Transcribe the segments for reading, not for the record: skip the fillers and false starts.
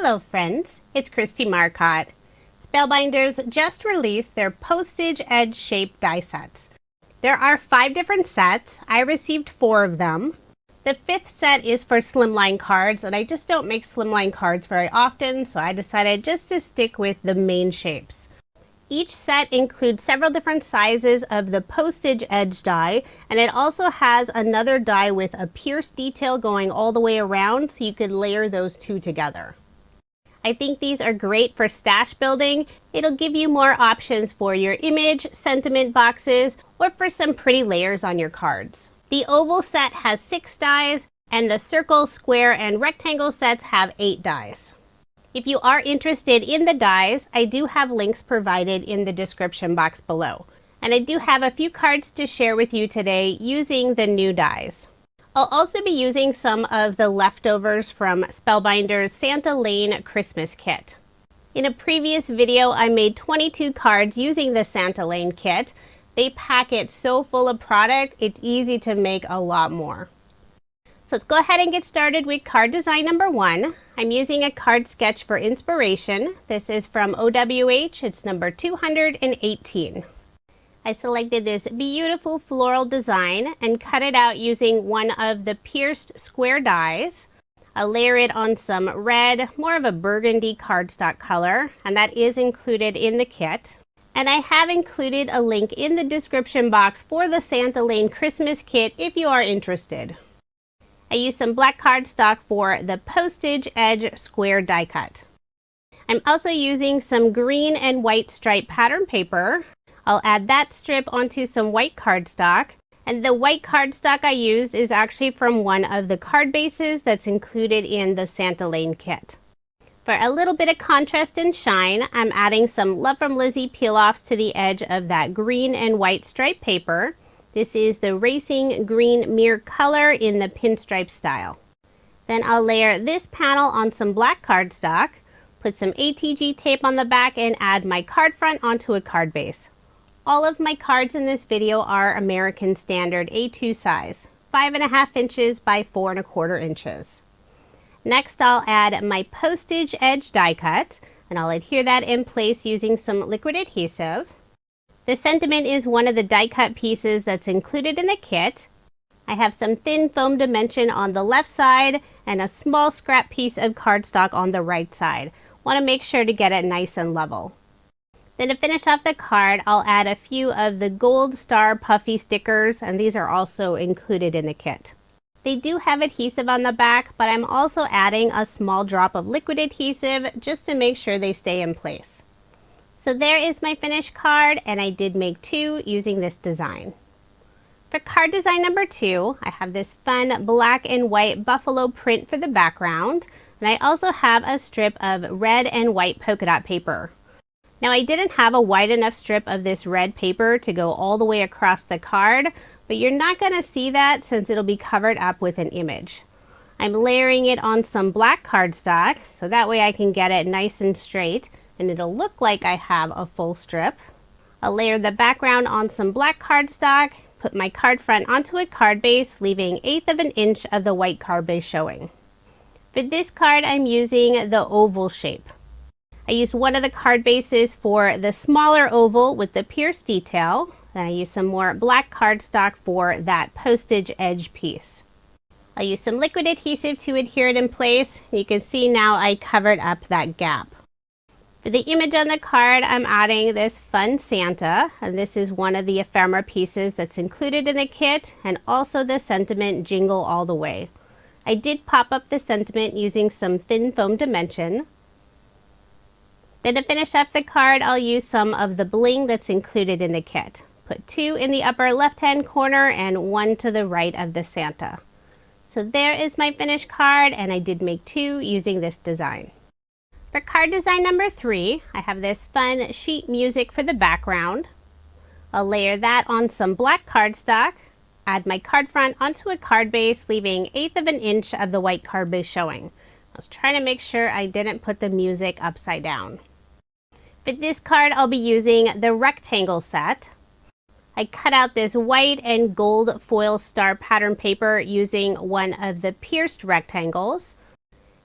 Hello friends, it's Kristie Marcotte. Spellbinders just released their Postage Edge Shape die sets. There are 5 different sets. I received 4 of them. The 5th set is for slimline cards, and I just don't make slimline cards very often, so I decided just to stick with the main shapes. Each set includes several different sizes of the postage edge die, and it also has another die with a pierced detail going all the way around, so you could layer those two together. I think these are great for stash building. It'll give you more options for your image, sentiment boxes, or for some pretty layers on your cards. The oval set has 6 dies, and the circle, square, and rectangle sets have 8 dies. If you are interested in the dies, I do have links provided in the description box below. And I do have a few cards to share with you today using the new dies. I'll also be using some of the leftovers from Spellbinders Santa Lane Christmas kit. In a previous video, I made 22 cards using the Santa Lane kit. They pack it so full of product, it's easy to make a lot more. So let's go ahead and get started with card design number 1. I'm using a card sketch for inspiration. This is from OWH, it's number 218. I selected this beautiful floral design and cut it out using one of the pierced square dies. I'll layer it on some red, more of a burgundy cardstock color, and that is included in the kit. And I have included a link in the description box for the Santa Lane Christmas kit if you are interested. I used some black cardstock for the postage edge square die cut. I'm also using some green and white stripe pattern paper. I'll add that strip onto some white cardstock, and the white cardstock I used is actually from one of the card bases that's included in the Santa Lane kit. For a little bit of contrast and shine, I'm adding some Love from Lizi peel-offs to the edge of that green and white stripe paper. This is the Racing Green Mirror color in the pinstripe style. Then I'll layer this panel on some black cardstock, put some ATG tape on the back, and add my card front onto a card base. All of my cards in this video are American Standard A2 size, 5.5 inches by 4.25 inches. Next, I'll add my postage edge die cut, and I'll adhere that in place using some liquid adhesive. The sentiment is one of the die cut pieces that's included in the kit. I have some thin foam dimension on the left side and a small scrap piece of cardstock on the right side. Want to make sure to get it nice and level. Then to finish off the card, I'll add a few of the gold star puffy stickers, and these are also included in the kit. They do have adhesive on the back, but I'm also adding a small drop of liquid adhesive just to make sure they stay in place. So there is my finished card, and I did make 2 using this design. For card design number 2, I have this fun black and white buffalo print for the background, and I also have a strip of red and white polka dot paper. Now I didn't have a wide enough strip of this red paper to go all the way across the card, but you're not going to see that since it'll be covered up with an image. I'm layering it on some black cardstock, so that way I can get it nice and straight, and it'll look like I have a full strip. I'll layer the background on some black cardstock, put my card front onto a card base, leaving 1/8 of an inch of the white card base showing. For this card, I'm using the oval shape. I used one of the card bases for the smaller oval with the pierced detail. Then I used some more black cardstock for that postage edge piece. I'll use some liquid adhesive to adhere it in place. You can see now I covered up that gap. For the image on the card, I'm adding this fun Santa, and this is one of the ephemera pieces that's included in the kit, and also the sentiment Jingle All the Way. I did pop up the sentiment using some thin foam dimension. Then to finish up the card, I'll use some of the bling that's included in the kit. Put 2 in the upper left-hand corner and 1 to the right of the Santa. So there is my finished card, and I did make 2 using this design. For card design number 3, I have this fun sheet music for the background. I'll layer that on some black cardstock, add my card front onto a card base, leaving 1/8 of an inch of the white card base showing. I was trying to make sure I didn't put the music upside down. For this card, I'll be using the rectangle set. I cut out this white and gold foil star pattern paper using one of the pierced rectangles.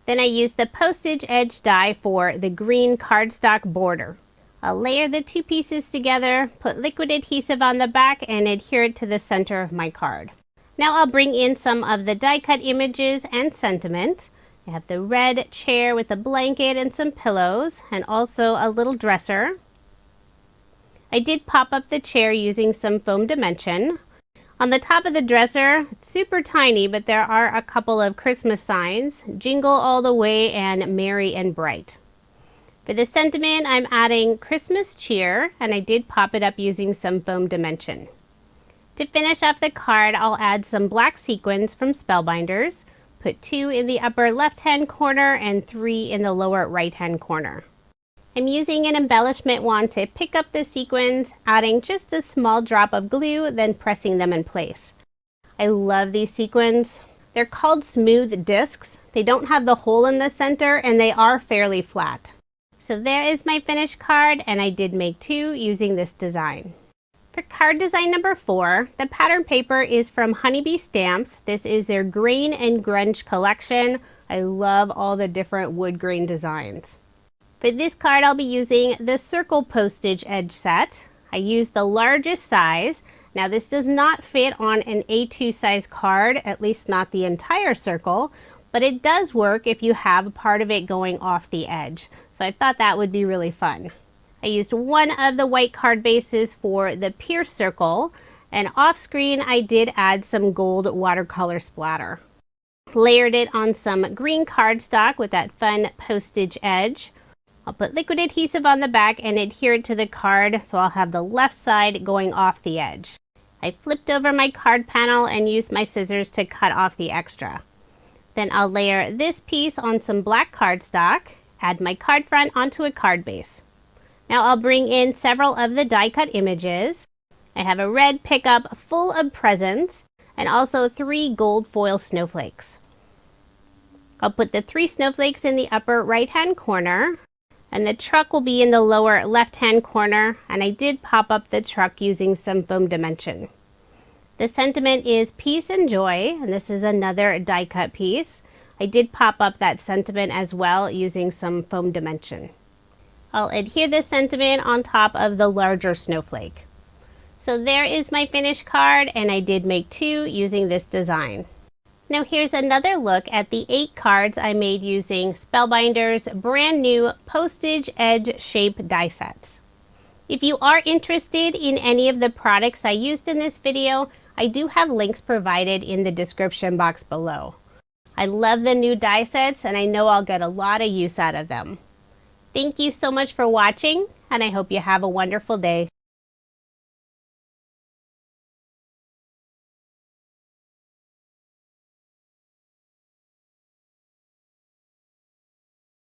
Then I used the postage edge die for the green cardstock border. I'll layer the two pieces together, put liquid adhesive on the back, and adhere it to the center of my card. Now I'll bring in some of the die cut images and sentiment. I have the red chair with a blanket and some pillows, and also a little dresser. I did pop up the chair using some foam dimension. On the top of the dresser, it's super tiny, but there are a couple of Christmas signs, Jingle All the Way and Merry and Bright. For the sentiment, I'm adding Christmas cheer, and I did pop it up using some foam dimension. To finish off the card, I'll add some black sequins from Spellbinders, put 2 in the upper left-hand corner and 3 in the lower right-hand corner. I'm using an embellishment wand to pick up the sequins, adding just a small drop of glue, then pressing them in place. I love these sequins. They're called smooth discs. They don't have the hole in the center, and they are fairly flat. So there is my finished card, and I did make 2 using this design. For card design number 4, the pattern paper is from Honeybee Stamps. This is their Grain and Grunge collection. I love all the different wood grain designs. For this card, I'll be using the Circle Postage Edge set. I used the largest size. Now this does not fit on an A2 size card, at least not the entire circle, but it does work if you have part of it going off the edge. So I thought that would be really fun. I used one of the white card bases for the pierce circle, and off screen I did add some gold watercolor splatter. Layered it on some green cardstock with that fun postage edge. I'll put liquid adhesive on the back and adhere it to the card, so I'll have the left side going off the edge. I flipped over my card panel and used my scissors to cut off the extra. Then I'll layer this piece on some black cardstock, add my card front onto a card base. Now I'll bring in several of the die cut images. I have a red pickup full of presents and also 3 gold foil snowflakes. I'll put the 3 snowflakes in the upper right hand corner, and the truck will be in the lower left hand corner, and I did pop up the truck using some foam dimension. The sentiment is peace and joy, and this is another die cut piece. I did pop up that sentiment as well using some foam dimension. I'll adhere this sentiment on top of the larger snowflake. So there is my finished card, and I did make 2 using this design. Now here's another look at the 8 cards I made using Spellbinders' brand new Postage Edge Shape die sets. If you are interested in any of the products I used in this video, I do have links provided in the description box below. I love the new die sets, and I know I'll get a lot of use out of them. Thank you so much for watching, and I hope you have a wonderful day.